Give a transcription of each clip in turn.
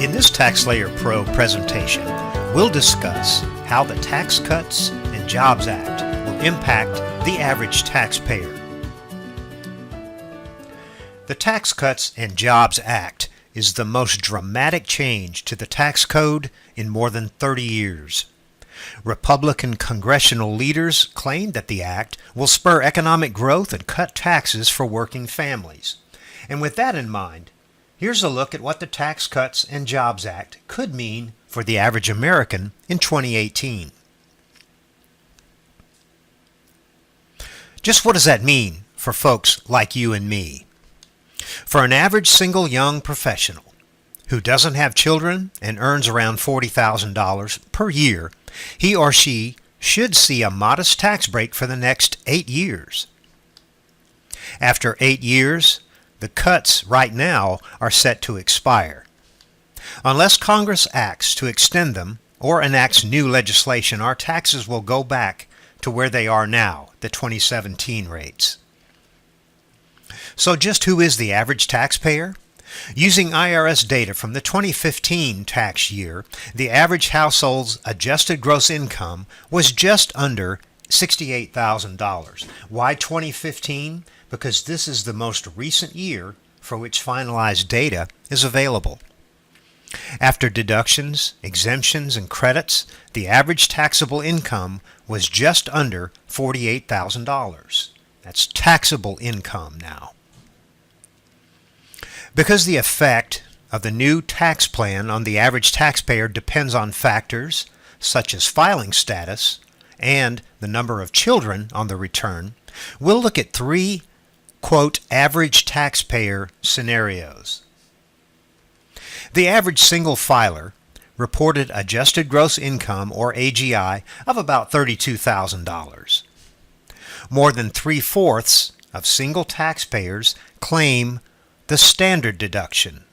In this TaxSlayer Pro presentation, we'll discuss how the Tax Cuts and Jobs Act will impact the average taxpayer. The Tax Cuts and Jobs Act is the most dramatic change to the tax code in more than 30 years. Republican congressional leaders claim that the act will spur economic growth and cut taxes for working families. And with that in mind, here's a look at what the Tax Cuts and Jobs Act could mean for the average American in 2018. Just what does that mean for folks like you and me? For an average single young professional who doesn't have children and earns around $40,000 per year, he or she should see a modest tax break for the next 8 years. After 8 years, the cuts right now are set to expire. Unless Congress acts to extend them or enacts new legislation, our taxes will go back to where they are now, the 2017 rates. So just who is the average taxpayer? Using IRS data from the 2015 tax year, the average household's adjusted gross income was just under $68,000. Why 2015? Because this is the most recent year for which finalized data is available. After deductions, exemptions, and credits, the average taxable income was just under $48,000. That's taxable income now. Because the effect of the new tax plan on the average taxpayer depends on factors such as filing status and the number of children on the return, we'll look at three, quote, average taxpayer scenarios. The average single filer reported adjusted gross income, or AGI, of about $32,000. More than 3/4 of single taxpayers claim the standard deduction,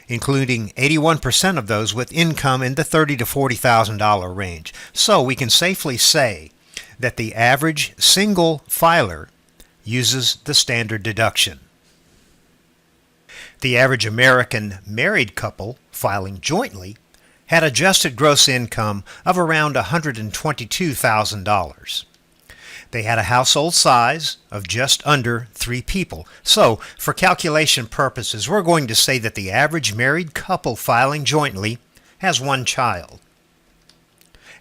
including 81% of those with income in the $30,000 to $40,000 range. So we can safely say that the average single filer uses the standard deduction. The average American married couple filing jointly had adjusted gross income of around $122,000. They had a household size of just under 3 people. So, for calculation purposes, we're going to say that the average married couple filing jointly has 1 child.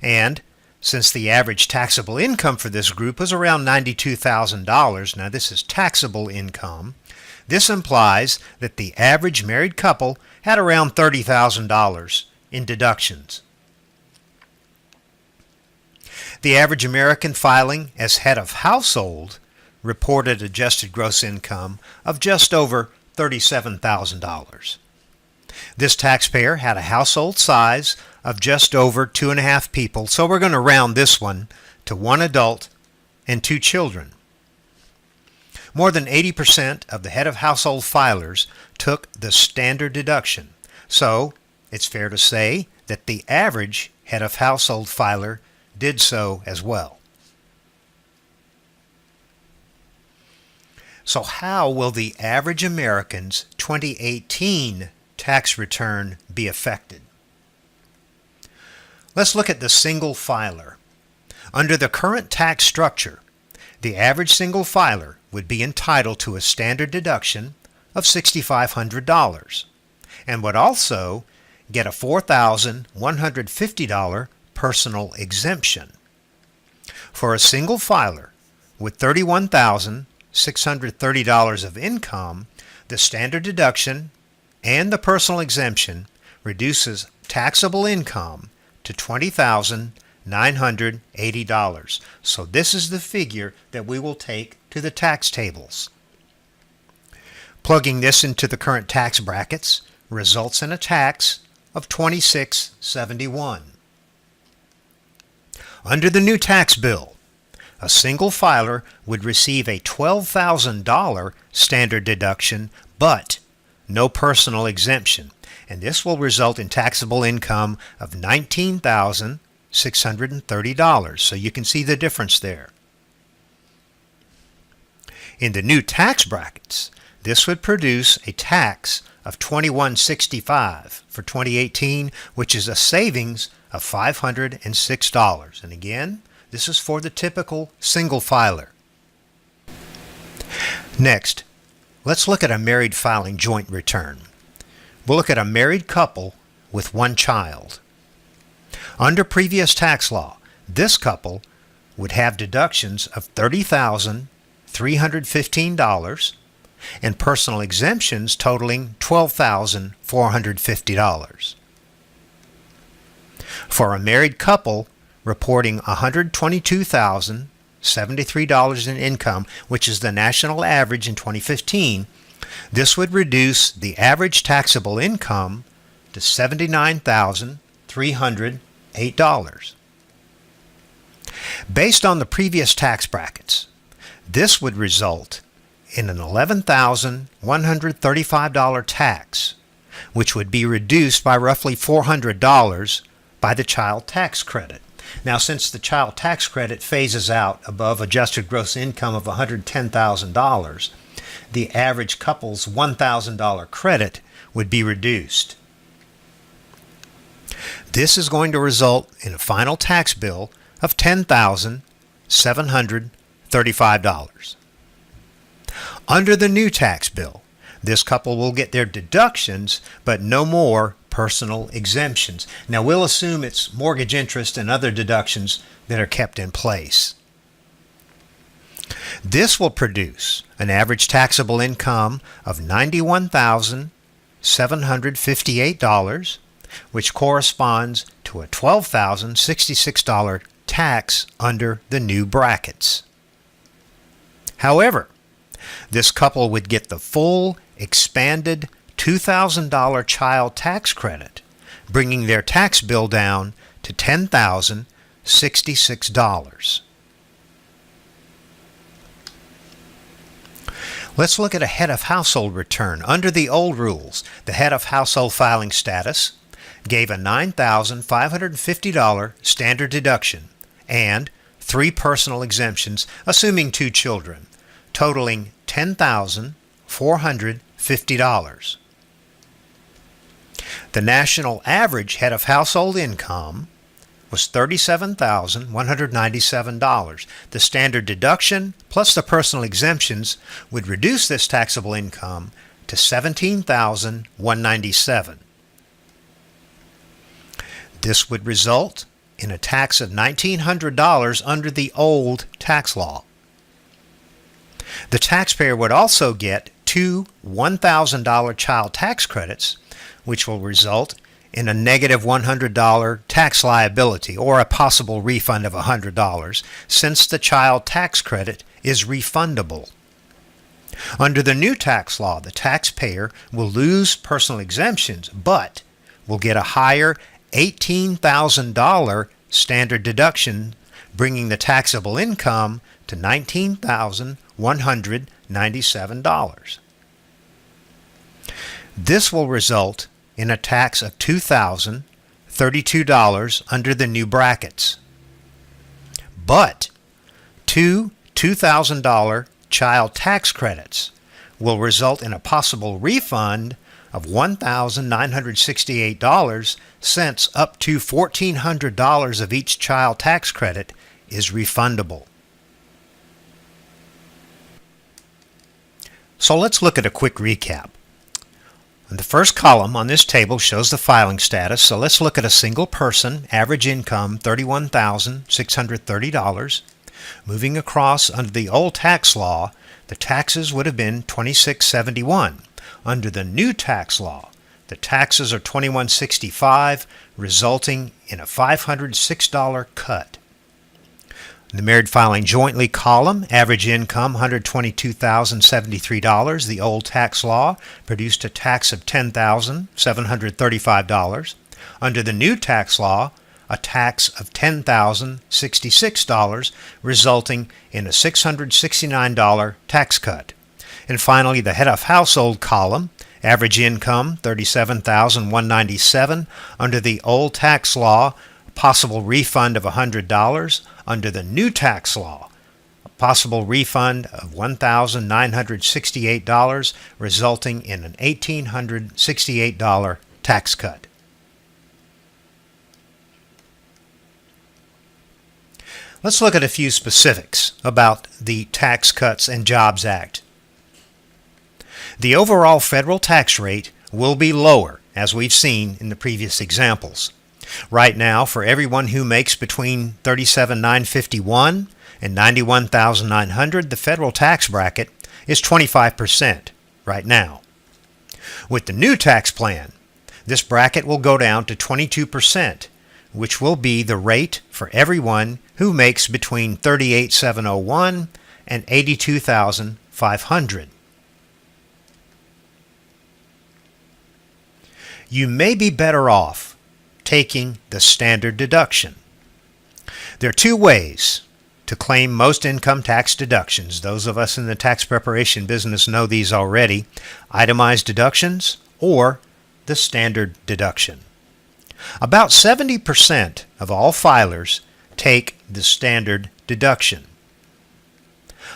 And since the average taxable income for this group was around $92,000, now this is taxable income, this implies that the average married couple had around $30,000 in deductions. The average American filing as head of household reported adjusted gross income of just over $37,000. This taxpayer had a household size of just over 2.5 people, so we're going to round this one to 1 adult and 2 children. More than 80% of the head of household filers took the standard deduction, so it's fair to say that the average head of household filer did so as well. So how will the average American's 2018 tax return be affected? Let's look at the single filer. Under the current tax structure, the average single filer would be entitled to a standard deduction of $6,500 and would also get a $4,150 personal exemption. For a single filer with $31,630 of income, the standard deduction and the personal exemption reduces taxable income to $20,980. So this is the figure that we will take to the tax tables. Plugging this into the current tax brackets results in a tax of $2671. Under the new tax bill, a single filer would receive a $12,000 standard deduction, but no personal exemption, and this will result in taxable income of $19,630. So you can see the difference there. In the new tax brackets, this would produce a tax of $21.65 for 2018, which is a savings of $506. And again, this is for the typical single filer. Next, let's look at a married filing joint return. We'll look at a married couple with one child. Under previous tax law, this couple would have deductions of $30,315 and personal exemptions totaling $12,450. For a married couple reporting $122,073 in income, which is the national average in 2015, this would reduce the average taxable income to $79,308. Based on the previous tax brackets, this would result in an $11,135 tax, which would be reduced by roughly $400 by the child tax credit. Now, since the child tax credit phases out above adjusted gross income of $110,000, the average couple's $1,000 credit would be reduced. This is going to result in a final tax bill of $10,735. Under the new tax bill, this couple will get their deductions, but no more personal exemptions. Now, we'll assume it's mortgage interest and other deductions that are kept in place. This will produce an average taxable income of $91,758, which corresponds to a $12,066 tax under the new brackets. However, this couple would get the full expanded $2,000 child tax credit, bringing their tax bill down to $10,066. Let's look at a head of household return. Under the old rules, the head of household filing status gave a $9,550 standard deduction and 3 personal exemptions, assuming 2 children, totaling $10,450. The national average head of household income was $37,197. The standard deduction plus the personal exemptions would reduce this taxable income to $17,197. This would result in a tax of $1,900 under the old tax law. The taxpayer would also get 2 $1,000 child tax credits, which will result in a negative $100 tax liability or a possible refund of $100, since the child tax credit is refundable. Under the new tax law, the taxpayer will lose personal exemptions, but will get a higher $18,000 standard deduction, bringing the taxable income to $19,197. This will result in a tax of $2,032 under the new brackets. But 2 $2,000 child tax credits will result in a possible refund of $1,968, since up to $1,400 of each child tax credit is refundable. So let's look at a quick recap. And the first column on this table shows the filing status. So let's look at a single person, average income $31,630. Moving across under the old tax law, the taxes would have been $2671. Under the new tax law, the taxes are $2165, resulting in a $506 cut. In the married filing jointly column, average income $122,073. The old tax law produced a tax of $10,735. Under the new tax law, a tax of $10,066, resulting in a $669 tax cut. And finally, the head of household column, average income $37,197. Under the old tax law, a possible refund of $100. Under the new tax law, a possible refund of $1,968, resulting in an $1,868 tax cut. Let's look at a few specifics about the Tax Cuts and Jobs Act. The overall federal tax rate will be lower, as we've seen in the previous examples. Right now, for everyone who makes between $37,951 and $91,900, the federal tax bracket is 25% right now. With the new tax plan, this bracket will go down to 22%, which will be the rate for everyone who makes between $38,701 and $82,500. You may be better off taking the standard deduction. There are two ways to claim most income tax deductions. Those of us in the tax preparation business know these already: itemized deductions or the standard deduction. About 70% of all filers take the standard deduction.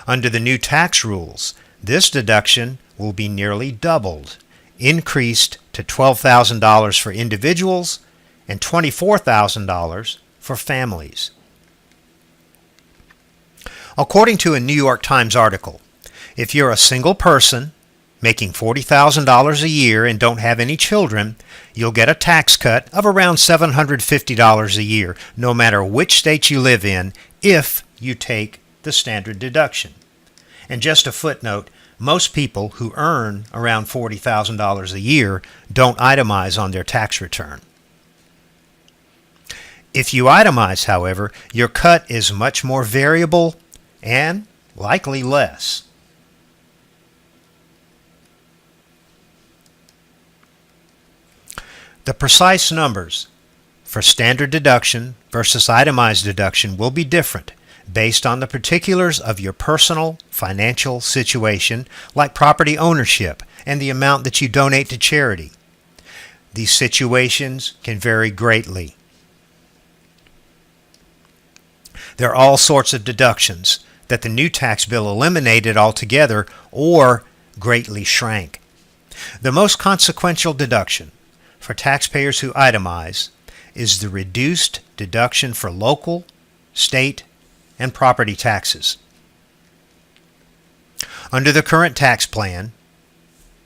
Under the new tax rules, this deduction will be nearly doubled, increased to $12,000 for individuals and $24,000 for families. According to a New York Times article, if you're a single person making $40,000 a year and don't have any children, you'll get a tax cut of around $750 a year, no matter which state you live in, if you take the standard deduction. And just a footnote, most people who earn around $40,000 a year don't itemize on their tax return. If you itemize, however, your cut is much more variable and likely less. The precise numbers for standard deduction versus itemized deduction will be different based on the particulars of your personal financial situation, like property ownership and the amount that you donate to charity. These situations can vary greatly. There are all sorts of deductions that the new tax bill eliminated altogether or greatly shrank. The most consequential deduction for taxpayers who itemize is the reduced deduction for local, state, and property taxes. Under the current tax plan,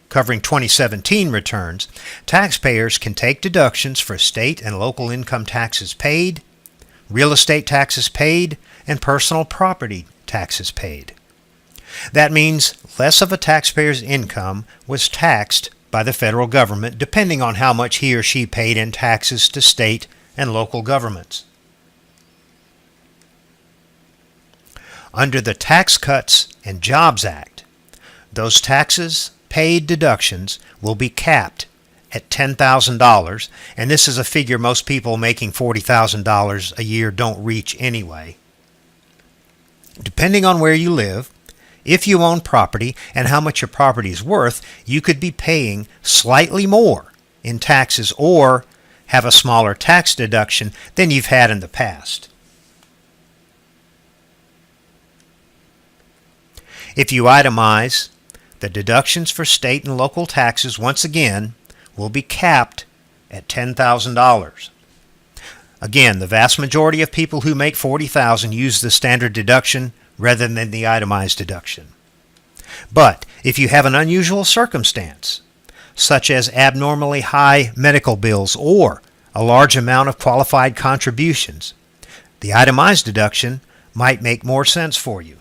covering 2017 returns, taxpayers can take deductions for state and local income taxes paid, real estate taxes paid, and personal property taxes paid. That means less of a taxpayer's income was taxed by the federal government, depending on how much he or she paid in taxes to state and local governments. Under the Tax Cuts and Jobs Act, those taxes paid deductions will be capped at $10,000, and this is a figure most people making $40,000 a year don't reach anyway. Depending on where you live, if you own property and how much your property is worth, you could be paying slightly more in taxes or have a smaller tax deduction than you've had in the past. If you itemize, the deductions for state and local taxes once again will be capped at $10,000. Again, the vast majority of people who make $40,000 use the standard deduction rather than the itemized deduction. But if you have an unusual circumstance, such as abnormally high medical bills or a large amount of qualified contributions, the itemized deduction might make more sense for you.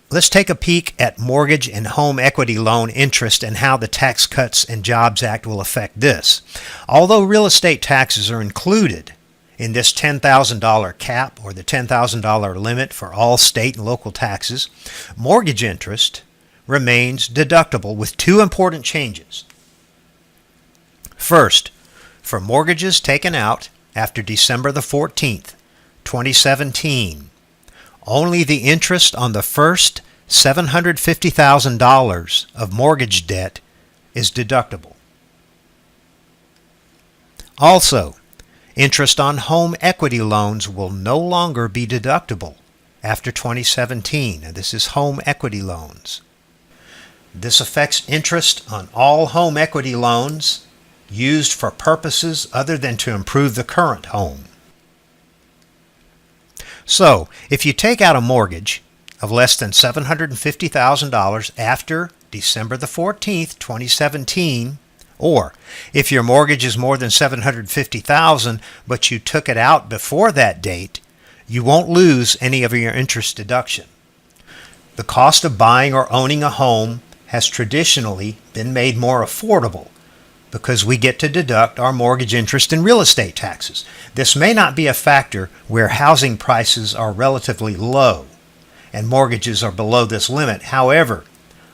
Let's take a peek at mortgage and home equity loan interest and how the Tax Cuts and Jobs Act will affect this. Although real estate taxes are included in this $10,000 cap or the $10,000 limit for all state and local taxes, mortgage interest remains deductible with two important changes. First, for mortgages taken out after December the 14th, 2017, only the interest on the first $750,000 of mortgage debt is deductible. Also, Interest on home equity loans will no longer be deductible after 2017. And this is home equity loans. This affects interest on all home equity loans used for purposes other than to improve the current home. So, if you take out a mortgage of less than $750,000 after December the 14th, 2017, or if your mortgage is more than $750,000 but you took it out before that date, you won't lose any of your interest deduction. The cost of buying or owning a home has traditionally been made more affordable because we get to deduct our mortgage interest and real estate taxes. This may not be a factor where housing prices are relatively low and mortgages are below this limit. However,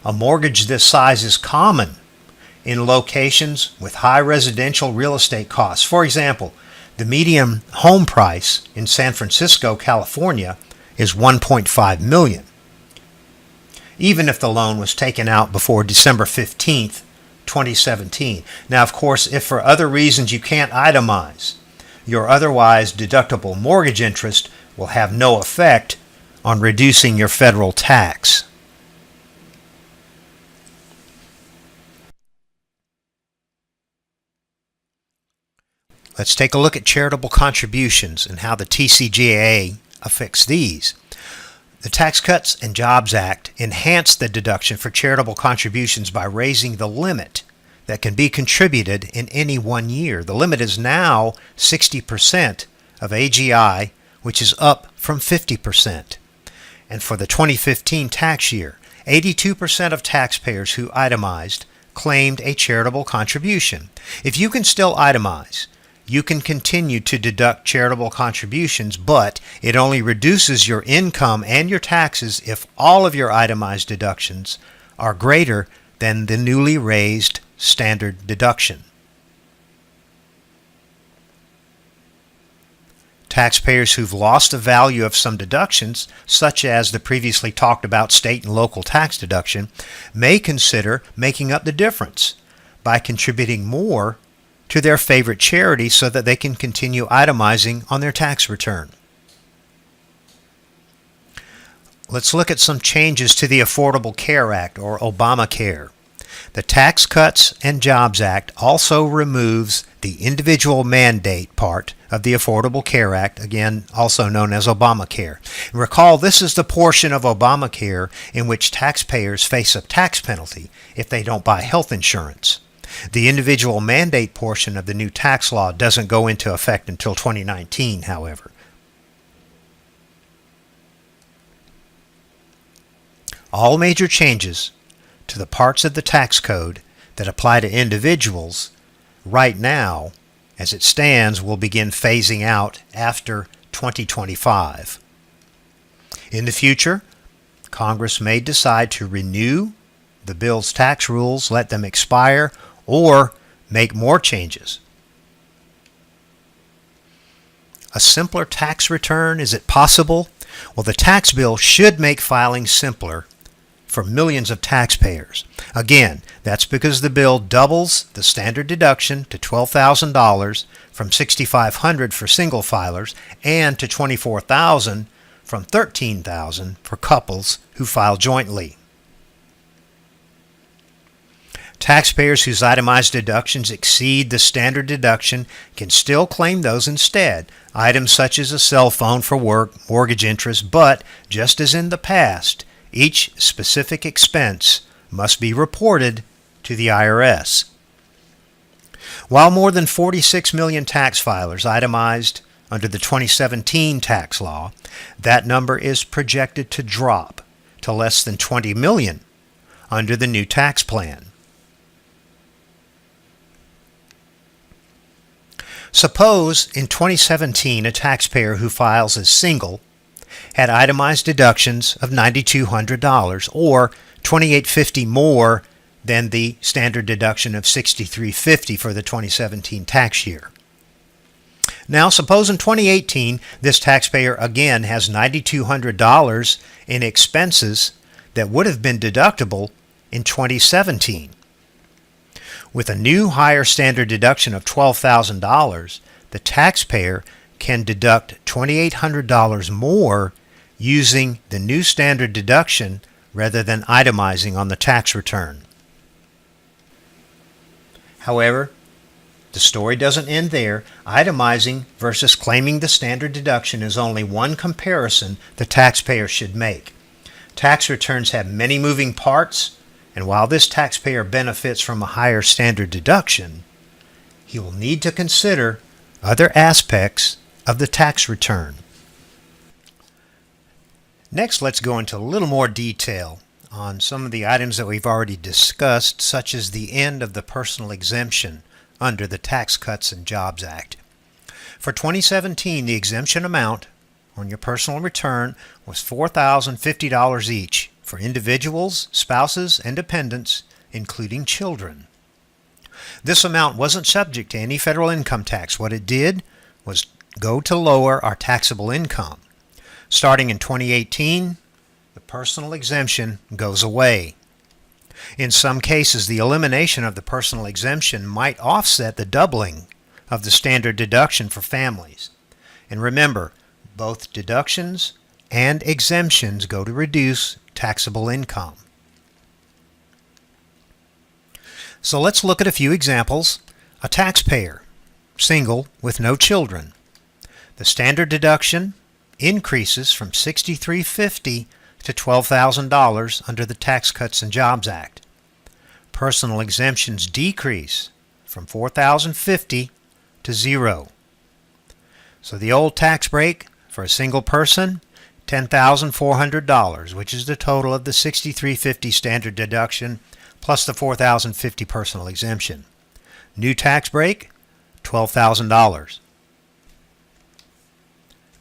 a mortgage this size is common in locations with high residential real estate costs. For example, the median home price in San Francisco, California is $1.5 million. Even if the loan was taken out before December 15th, 2017. Now, of course, if for other reasons you can't itemize, your otherwise deductible mortgage interest will have no effect on reducing your federal tax. Let's take a look at charitable contributions and how the TCJA affects these. The Tax Cuts and Jobs Act enhanced the deduction for charitable contributions by raising the limit that can be contributed in any 1 year. The limit is now 60% of AGI, which is up from 50%. And for the 2015 tax year, 82% of taxpayers who itemized claimed a charitable contribution. If you can still itemize, you can continue to deduct charitable contributions, but it only reduces your income and your taxes if all of your itemized deductions are greater than the newly raised standard deduction. Taxpayers who've lost the value of some deductions, such as the previously talked about state and local tax deduction, may consider making up the difference by contributing more to their favorite charity so that they can continue itemizing on their tax return. Let's look at some changes to the Affordable Care Act, or Obamacare. The Tax Cuts and Jobs Act also removes the individual mandate part of the Affordable Care Act, again also known as Obamacare. And recall, this is the portion of Obamacare in which taxpayers face a tax penalty if they don't buy health insurance. The individual mandate portion of the new tax law doesn't go into effect until 2019, however. All major changes to the parts of the tax code that apply to individuals right now, as it stands, will begin phasing out after 2025. In the future, Congress may decide to renew the bill's tax rules, let them expire, or make more changes. A simpler tax return, is it possible? Well, the tax bill should make filing simpler for millions of taxpayers. Again, that's because the bill doubles the standard deduction to $12,000 from $6,500 for single filers and to $24,000 from $13,000 for couples who file jointly. Taxpayers whose itemized deductions exceed the standard deduction can still claim those instead, items such as a cell phone for work, mortgage interest, but just as in the past, each specific expense must be reported to the IRS. While more than 46 million tax filers itemized under the 2017 tax law, that number is projected to drop to less than 20 million under the new tax plan. Suppose in 2017 a taxpayer who files as single had itemized deductions of $9,200 or $2,850 more than the standard deduction of $6,350 for the 2017 tax year. Now suppose in 2018 this taxpayer again has $9,200 in expenses that would have been deductible in 2017. With a new higher standard deduction of $12,000, the taxpayer can deduct $2,800 more using the new standard deduction rather than itemizing on the tax return. However, the story doesn't end there. Itemizing versus claiming the standard deduction is only one comparison the taxpayer should make. Tax returns have many moving parts, and while this taxpayer benefits from a higher standard deduction, he will need to consider other aspects of the tax return. Next, let's go into a little more detail on some of the items that we've already discussed, such as the end of the personal exemption under the Tax Cuts and Jobs Act. For 2017, the exemption amount on your personal return was $4,050 each for individuals, spouses, and dependents, including children. This amount wasn't subject to any federal income tax. What it did was go to lower our taxable income. Starting in 2018, the personal exemption goes away. In some cases, the elimination of the personal exemption might offset the doubling of the standard deduction for families. And remember, both deductions and exemptions go to reduce taxable income. So let's look at a few examples. A taxpayer, single with no children. The standard deduction increases from $6,350 to $12,000 under the Tax Cuts and Jobs Act. Personal exemptions decrease from $4,050 to zero. So the old tax break for a single person, $10,400, which is the total of the $6,350 standard deduction plus the $4,050 personal exemption. New tax break, $12,000.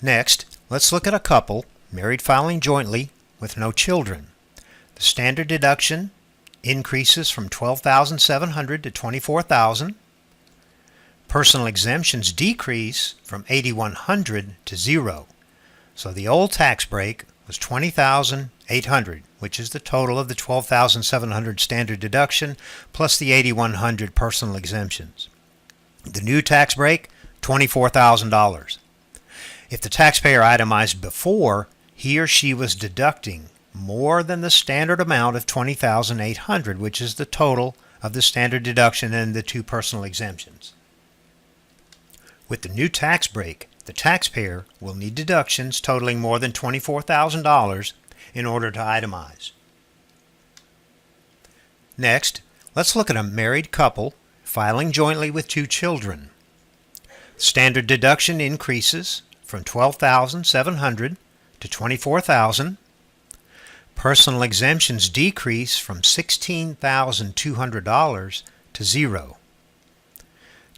Next, let's look at a couple married filing jointly with no children. The standard deduction increases from $12,700 to $24,000. Personal exemptions decrease from $8,100 to zero. So the old tax break was $20,800, which is the total of the $12,700 standard deduction plus the $8,100 personal exemptions. The new tax break, $24,000. If the taxpayer itemized before, he or she was deducting more than the standard amount of $20,800, which is the total of the standard deduction and the two personal exemptions. With the new tax break, the taxpayer will need deductions totaling more than $24,000 in order to itemize. Next, let's look at a married couple filing jointly with two children. Standard deduction increases from $12,700 to $24,000. Personal exemptions decrease from $16,200 to zero.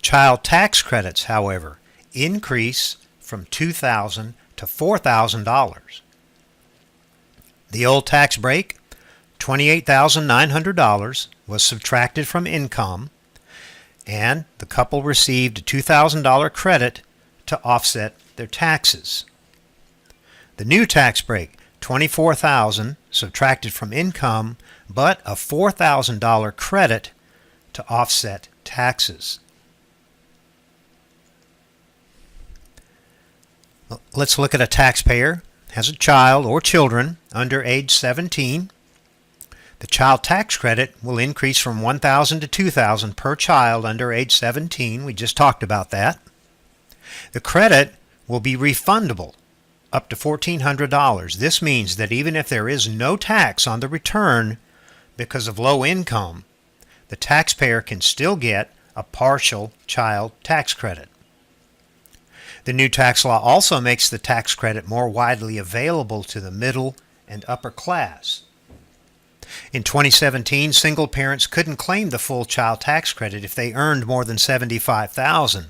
Child tax credits, however, increase from $2,000 to $4,000. The old tax break, $28,900, was subtracted from income, and the couple received a $2,000 credit to offset their taxes. The new tax break, $24,000, subtracted from income, but a $4,000 credit to offset taxes. Let's look at a taxpayer who has a child or children under age 17. The child tax credit will increase from $1,000 to $2,000 per child under age 17. We just talked about that. The credit will be refundable up to $1,400. This means that even if there is no tax on the return because of low income, the taxpayer can still get a partial child tax credit. The new tax law also makes the tax credit more widely available to the middle and upper class. In 2017, single parents couldn't claim the full child tax credit if they earned more than $75,000,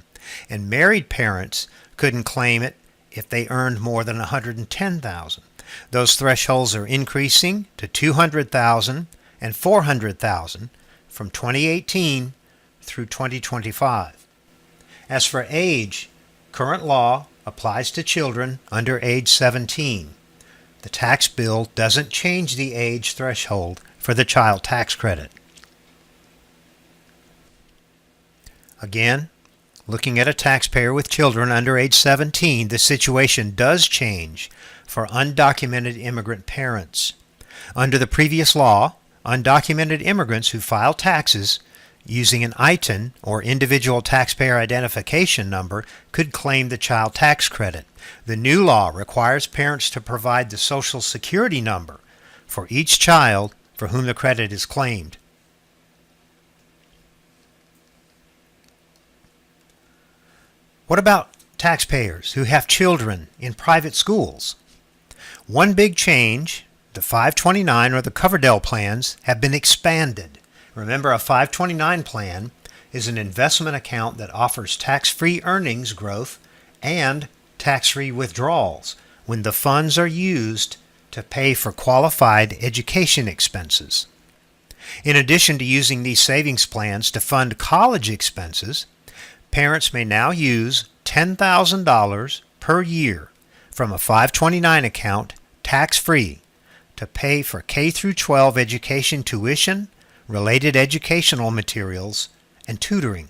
and married parents couldn't claim it if they earned more than $110,000. Those thresholds are increasing to $200,000 and $400,000 from 2018 through 2025. As for age, current law applies to children under age 17. The tax bill doesn't change the age threshold for the child tax credit. Again, looking at a taxpayer with children under age 17, the situation does change for undocumented immigrant parents. Under the previous law, undocumented immigrants who file taxes using an ITIN, or Individual Taxpayer Identification Number, could claim the child tax credit. The new law requires parents to provide the Social Security number for each child for whom the credit is claimed. What about taxpayers who have children in private schools? One big change, the 529 or the Coverdell plans have been expanded. Remember, a 529 plan is an investment account that offers tax-free earnings growth and tax-free withdrawals when the funds are used to pay for qualified education expenses. In addition to using these savings plans to fund college expenses, parents may now use $10,000 per year from a 529 account tax-free to pay for K through 12 education tuition, related educational materials, and tutoring.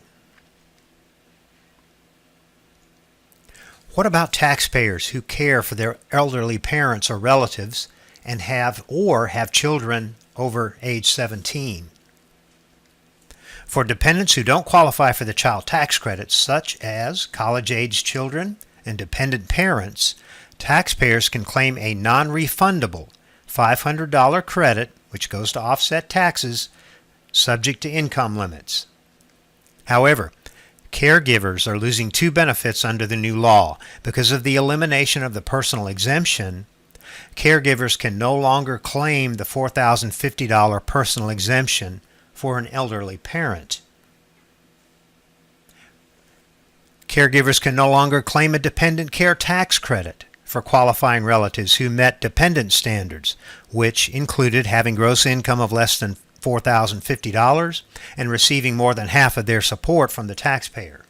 What about taxpayers who care for their elderly parents or relatives and have children over age 17? For dependents who don't qualify for the child tax credits, such as college-age children and dependent parents, taxpayers can claim a non-refundable $500 credit, which goes to offset taxes, subject to income limits. However, caregivers are losing two benefits under the new law. Because of the elimination of the personal exemption, caregivers can no longer claim the $4,050 personal exemption for an elderly parent. Caregivers can no longer claim a dependent care tax credit for qualifying relatives who met dependent standards, which included having gross income of less than $4,050 and receiving more than half of their support from the taxpayer.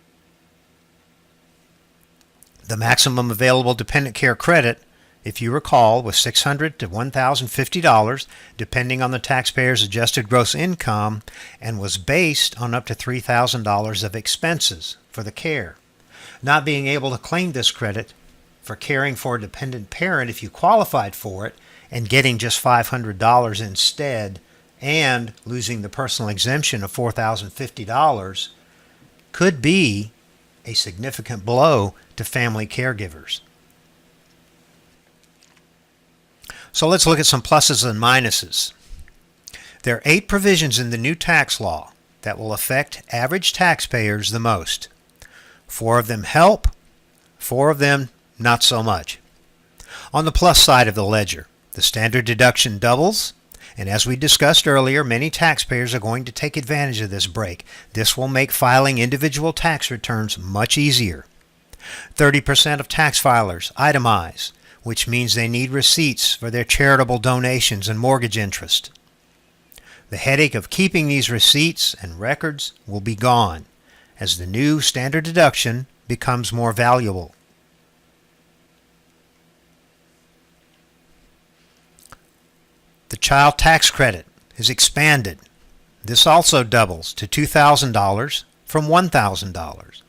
The maximum available dependent care credit, if you recall, was $600 to $1,050, depending on the taxpayer's adjusted gross income, and was based on up to $3,000 of expenses for the care. Not being able to claim this credit for caring for a dependent parent if you qualified for it, and getting just $500 instead, and losing the personal exemption of $4,050 could be a significant blow to family caregivers. So let's look at some pluses and minuses. There are 8 provisions in the new tax law that will affect average taxpayers the most. 4 of them help, 4 of them not so much. On the plus side of the ledger, the standard deduction doubles, and as we discussed earlier, many taxpayers are going to take advantage of this break. This will make filing individual tax returns much easier. 30% of tax filers itemize, which means they need receipts for their charitable donations and mortgage interest. The headache of keeping these receipts and records will be gone as the new standard deduction becomes more valuable. The child tax credit is expanded. This also doubles to $2,000 from $1,000.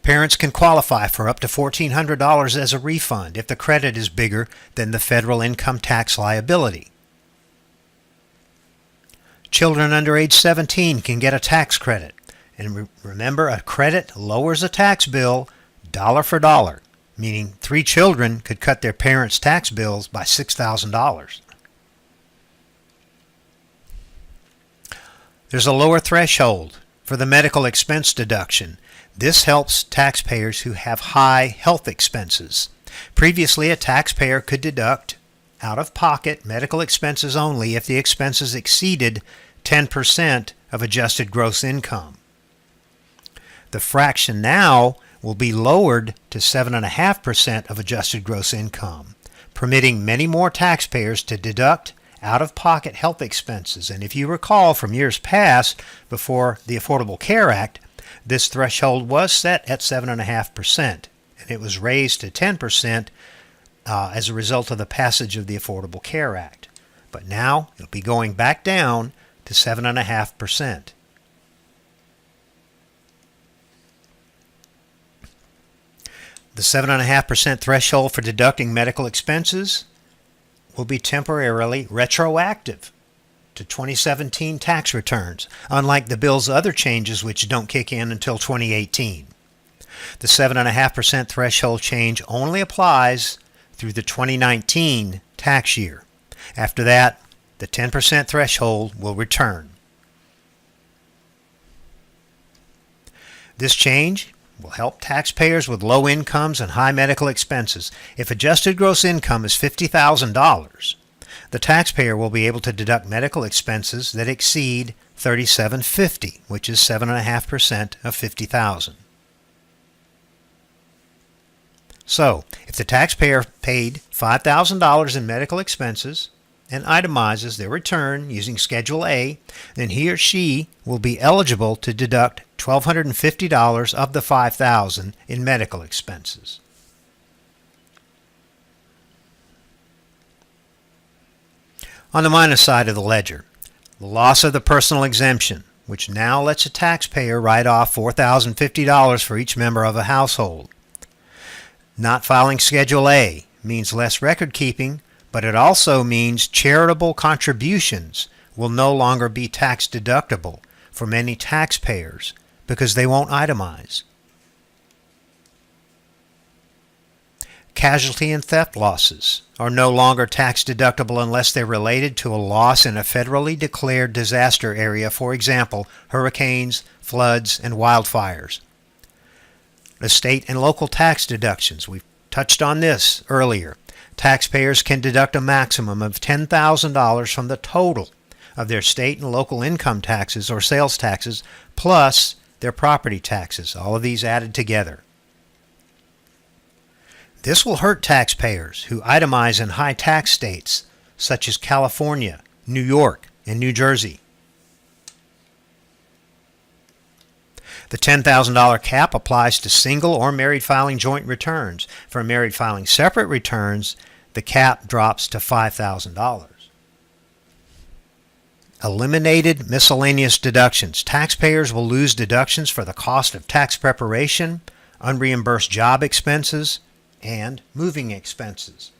Parents can qualify for up to $1,400 as a refund if the credit is bigger than the federal income tax liability. Children under age 17 can get a tax credit. And remember, a credit lowers a tax bill dollar for dollar, meaning 3 children could cut their parents' tax bills by $6,000. There's a lower threshold for the medical expense deduction. This helps taxpayers who have high health expenses. Previously, a taxpayer could deduct out-of-pocket medical expenses only if the expenses exceeded 10% of adjusted gross income. The fraction now will be lowered to 7.5% of adjusted gross income, permitting many more taxpayers to deduct out-of-pocket health expenses. And if you recall from years past, before the Affordable Care Act, this threshold was set at 7.5%, and it was raised to 10% as a result of the passage of the Affordable Care Act. But now it'll be going back down to 7.5%. The 7.5% threshold for deducting medical expenses will be temporarily retroactive to 2017 tax returns, unlike the bill's other changes which don't kick in until 2018. The 7.5% threshold change only applies through the 2019 tax year. After that, the 10% threshold will return. This change will help taxpayers with low incomes and high medical expenses. If adjusted gross income is $50,000, the taxpayer will be able to deduct medical expenses that exceed $3,750, which is 7.5% of $50,000. So, if the taxpayer paid $5,000 in medical expenses and itemizes their return using Schedule A, then he or she will be eligible to deduct $1,250 of the $5,000 in medical expenses. On the minus side of the ledger, the loss of the personal exemption, which now lets a taxpayer write off $4,050 for each member of a household. Not filing Schedule A means less record keeping, but it also means charitable contributions will no longer be tax deductible for many taxpayers because they won't itemize. Casualty and theft losses are no longer tax deductible unless they're related to a loss in a federally declared disaster area, for example, hurricanes, floods, and wildfires. The state and local tax deductions, we've touched on this earlier. Taxpayers can deduct a maximum of $10,000 from the total of their state and local income taxes or sales taxes, plus their property taxes, all of these added together. This will hurt taxpayers who itemize in high tax states such as California, New York, and New Jersey. The $10,000 cap applies to single or married filing joint returns. For married filing separate returns, the cap drops to $5,000. Eliminated miscellaneous deductions. Taxpayers will lose deductions for the cost of tax preparation, unreimbursed job expenses, and moving expenses.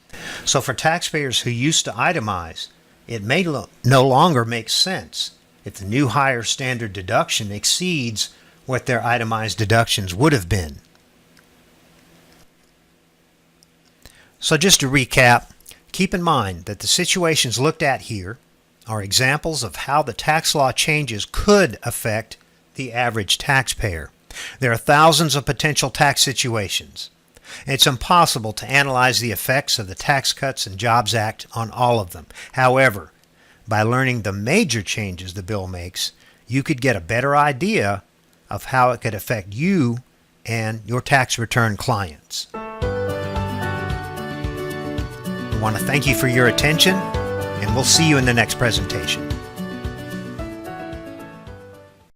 So for taxpayers who used to itemize, it may no longer make sense if the new higher standard deduction exceeds what their itemized deductions would have been. So just to recap, keep in mind that the situations looked at here are examples of how the tax law changes could affect the average taxpayer. There are thousands of potential tax situations. It's impossible to analyze the effects of the Tax Cuts and Jobs Act on all of them. However, by learning the major changes the bill makes, you could get a better idea of how it could affect you and your tax return clients. I want to thank you for your attention, and we'll see you in the next presentation.